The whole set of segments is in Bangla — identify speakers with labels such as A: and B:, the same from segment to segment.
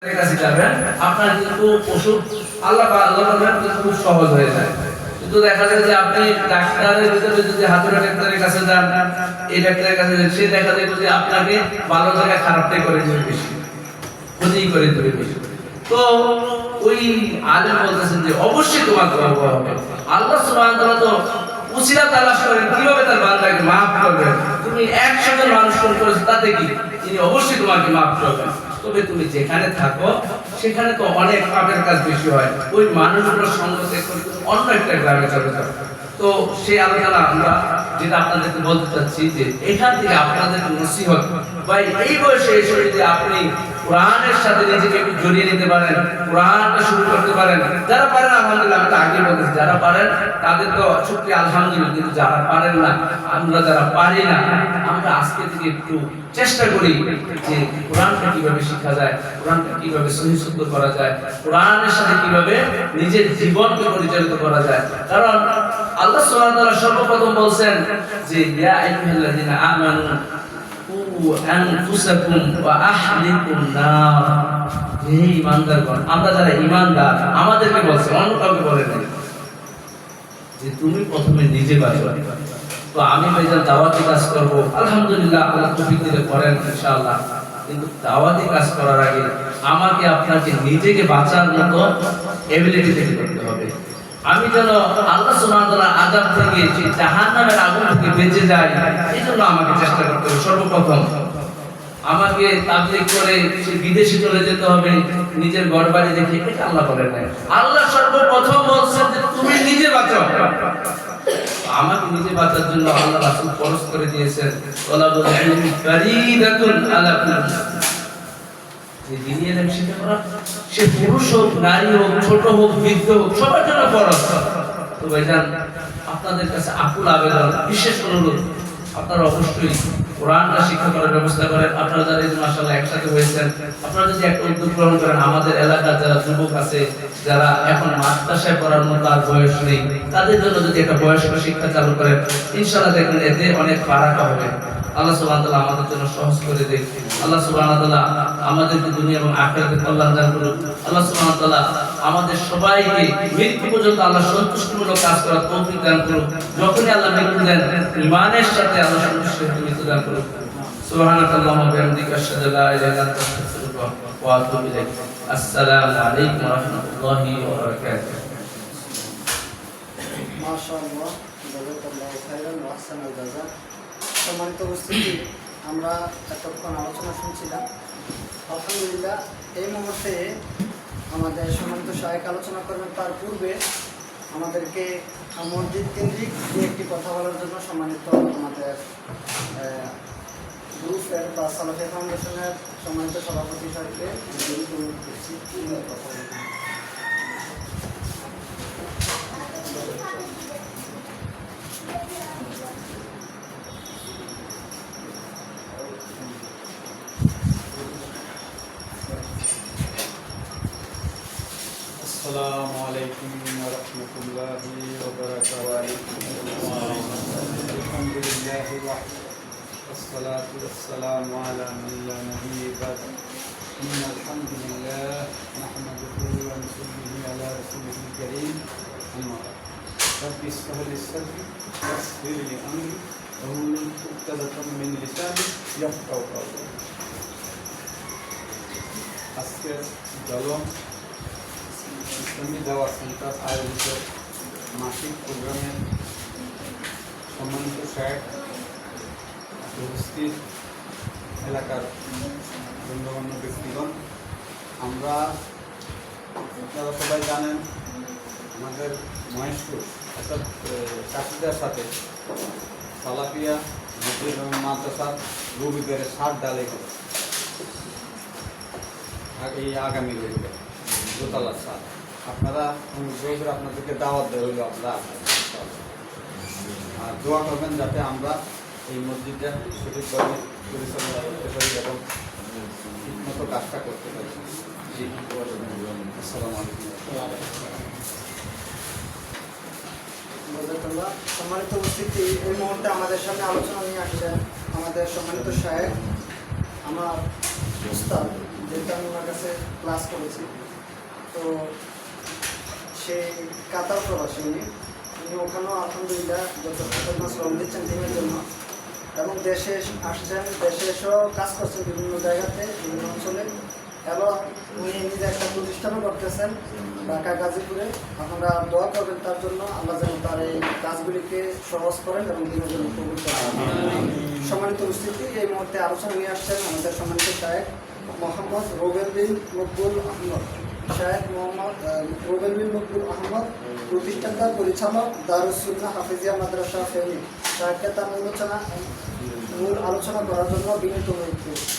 A: কাছে যাবেন আপনার কিন্তু ওষুধ আল্লাহ খুব সহজ হয়ে যায়। কিন্তু দেখা যায় যে আপনি ডাক্তারের ভিতরে যদি হাতুড়ে ডাক্তারের কাছে যান, এই ডাক্তারের কাছে সে দেখা যায় যে আপনাকে ভালো জায়গায় খারাপটাই করে দেবে বেশি, ক্ষতি করে দেবে বেশি। তো ওই আলেম বলতেছেন যে অবশ্যই তোমার দোয়া হবে। আল্লাহ সুবহানাহু ওয়া তাআলা তো উসিলা তালাশ করেন কিভাবে তার বান্দাকে মাফ করবেন। তুমি 100 জন মানুষ করেছো তাতে কি, তিনি অবশ্যই তোমাকে মাফ করবেন। তবে তুমি যেখানে থাকো সেখানে তো অনেক পাপের কাজ বেশি হয়, ওই মানুষগুলোর সঙ্গ ত্যাগ করে অন্য একটা গ্রামে চলে যাও। তো সেই আলোচনা আমরা যেটা আপনাদেরকে বলতে চাচ্ছি যে এখান থেকে আপনাদের নসিহত ভাই, এই বয়সে এসে যদি আপনি কোরআনের সাথে নিজেকে একটু জড়িয়ে নিতে পারেন, কোরআনটা শুরু করতে পারেন, যারা পারেন আলহামদুলিল্লাহ, আমি তো আগে বলেছি যারা পারেন তাদের তো শুকরিয়া আলহামদুলিল্লাহ, কিন্তু যারা পারেন না, আমরা যারা পারি না, আমরা আজকে থেকে একটু চেষ্টা করি যে কোরআনটা কিভাবে শেখা যায়, কোরআনটা কিভাবে সহিহ শুদ্ধ করা যায়, কোরআনের সাথে কিভাবে নিজের জীবনকে পরিচালিত করা যায়। কারণ আল্লাহ সুবহানাহু ওয়া তাআলা সর্বপ্রথম বলেন যে ইয়া আইয়ুহাল্লাযিনা আমানু কু আনফুসাকুম ওয়া আহলিকুম নার। হে ঈমানদারগণ, আমরা যারা ঈমানদার আমাদেরকে বলছে, অন্য কাউকে বলে নাই যে তুমি প্রথমে নিজে বাঁচো। তো আমি ভাইজান দাওয়াতি কাজ করব, আলহামদুলিল্লাহ আল্লাহ তৌফিক দিলে করেন ইনশাআল্লাহ, কিন্তু দাওয়াতি কাজ করার আগে আমাকে আপনাকে নিজেকে বাঁচার মতো এবিলিটি তৈরি করতে হবে। আমি যেন আল্লাহ সুবহানাহু ওয়া তাআলার আযাব থেকে, জাহান্নামের আগুন থেকে বেঁচে যাই, এই জন্য আমাকে চেষ্টা করতে হবে। সর্বপ্রথম আমাকে তাবলীগ করে সে বিদেশে চলে যেতে হবে, নিজের ঘর বাড়ি দেখে, এটা আল্লাহ বলেন নাই। আল্লাহ সর্বপ্রথম বলছেন যে তুমি নিজে বাঁচো। আমাকে নিজে বাঁচার জন্য আল্লাহ রাসূল ফরজ করে দিয়েছেন তালাবুল ইলমি ফরিদাতুন আলা কুল্লি, যে দ্বীনি ইলম শিক্ষা করা সে পুরুষ হোক, নারী হোক, ছোট হোক, বৃদ্ধ হোক, সবার জন্য ফরজ। তো ভাইজান আপনাদের কাছে আকুল আবেদন, বিশেষ অনুরোধ, আপনারা অবশ্যই কোরআনটা শিক্ষা করার ব্যবস্থা করেন। আপনারা যারা এই মাশাআল্লাহ একসাথে হয়েছেন, আপনারা যদি একটা উদ্যোগ গ্রহণ করেন, আমাদের এলাকার যারা যুবক আছে, যারা এখন মাদ্রাসায় পড়ার মতো আর বয়স নেই, তাদের জন্য যদি একটা বয়স্ক শিক্ষা চালু করেন, ইনশাআল্লাহ দেখবেন এতে অনেক বারাকা হবে। আল্লাহ সুবহানাহু ওয়া তাআলা আমাদের জন্য সহজ করে দেন। আল্লাহ সুবহানাহু ওয়া তাআলা আমাদেরকে দুনিয়া এবং আখিরাতে কল্যাণ দান করুন। আল্লাহ সুবহানাহু ওয়া তাআলা আমাদের সবাইকে মৃত্যু পর্যন্ত আল্লাহ সন্তুষ্টিমূলক কাজ করার তৌফিক দান করুন। যখনই আল্লাহ মৃত্যু দেন, ঈমানের সাথে আল্লাহ সন্তুষ্টির মৃত্যু দান করুন। সুবহানাকাল্লাহুম্মা ওয়া বিহামদিকা আশহাদু আল্লা ইলাহা ইল্লা আনতা আস্তাগফিরুকা ওয়া আতুবু ইলাইক। আসসালামু আলাইকুম ওয়া রাহমাতুল্লাহি ওয়া বারাকাতুহু।
B: মাশাআল্লাহ, জাযাকাল্লাহু খাইরান ওয়া আহসানাল জাযা। সম্মানিত উপস্থিতি, আমরা এতক্ষণ আলোচনা শুনছিলাম। আলহামদুলিল্লাহ, এই মুহূর্তে আমাদের সম্মানিত শায়েখ আলোচনা করবেন। তার পূর্বে আমাদেরকে মসজিদ কেন্দ্রিক দু একটি কথা বলার জন্য সম্মানিত আমাদের গ্রুপের বা সালাফিয়া ফাউন্ডেশনের সম্মানিত সভাপতি সাহেবকে কথা বলবেন।
C: আসসালামু আলাইকুম ওয়া রাহমাতুল্লাহি ওয়া বারাকাতুহু। আলহামদুলিল্লাহি ওয়াসসালাতু ওয়াসসালামু আলা মান লা নাবিয়্যা বা'দা। ইন্নাল হামদুলিল্লাহ নাহমাদুহু ওয়া নুসাল্লি আলা রাসূলিল কারীম। আম্মা বা'দ। রাব্বি ইশরাহ লি সাদরি ওয়াসসির লি আমরি ওয়াহলুল উকদাতাম মিন লিসানি ইয়াফকাহু কওলি। আজকের জলম ইসলামী দাওয়াত সেন্টার আয়োজিত মাসিক প্রোগ্রামের সম্মানিত শায়েখ, উপস্থিত এলাকার গণ্যমান্য ব্যক্তিগণ, আপনারা সবাই জানেন আমাদের মহেশপুর অর্থাৎ চাষিদের সাথে সালাফিয়া মসজিদ এবং মাদ্রাসার রবিবারে সার ডালে হবে এই আগামী রবিবার দোতলা সার। আপনারা অনুগ্রহ করে আপনাদেরকে দাওয়াত দেওয়া হইল, আপনারা আর দোয়া করবেন যাতে আমরা এই মসজিদটা সঠিকভাবে পরিচালনা করতে পারি এবং ঠিকমতো কাজটা করতে পারি। আসসালামু আলাইকুম।
B: সম্মানিত উপস্থিতি, এই মুহূর্তে আমাদের সামনে আলোচনা নিয়ে আসছেন আমাদের সম্মানিত শায়েখ, আমার উস্তাদ, যে যেটা আমি ওনার কাছে ক্লাস করেছি। তো সেই কাতার প্রবাসী উনি ওখানেও আলহামদুলিল্লাহ যত মাস শ্রম দিচ্ছেন দিনের জন্য, এবং দেশে আসছেন, দেশে এসেও কাজ করছেন বিভিন্ন জায়গাতে, বিভিন্ন অঞ্চলে, এবং উনি নিজে একটা প্রতিষ্ঠানও করতেছেন ঢাকা গাজীপুরে। আপনারা দোয়া করবেন তার জন্য, আল্লাহ যেন তার এই কাজগুলিকে সহজ করেন এবং দিনের জন্য কবুল করেন। সম্মানিত উপস্থিতি, এই মুহূর্তে আলোচনা নিয়ে আসছেন আমাদের সম্মানিত শায়েখ মোহাম্মদ রুবেল বিন মকবুল আহমদ। শায়েখ মোহাম্মদ রুবেল বিন মকবুল আহমদ, প্রতিষ্ঠাতা পরিচালক দারুস সুন্নাহ হাফিজিয়া মাদ্রাসা ফেনী। শায়েখকে তার মূল আলোচনা করার জন্য বিনীত অনুরোধ করছি।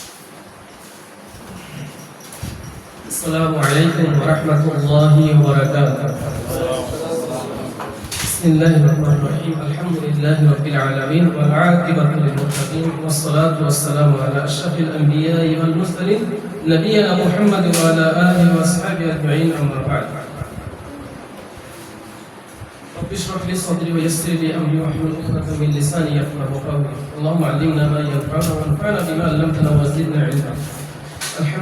D: السلام عليكم ورحمة الله وبركاته. بسم الله الرحمن الرحيم. الحمد لله رب العالمين والعاقبة للمتقين والصلاة والسلام على أشرف الأنبياء والمرسلين نبينا محمد وعلى آله وأصحابه أجمعين. أما بعد. رب اشرح لي صدري ويسر لي أمري واحلل عقدة من لساني يفقهوا قولي. اللهم علمنا ما ينفعنا وانفعنا بما علمتنا وزدنا علما.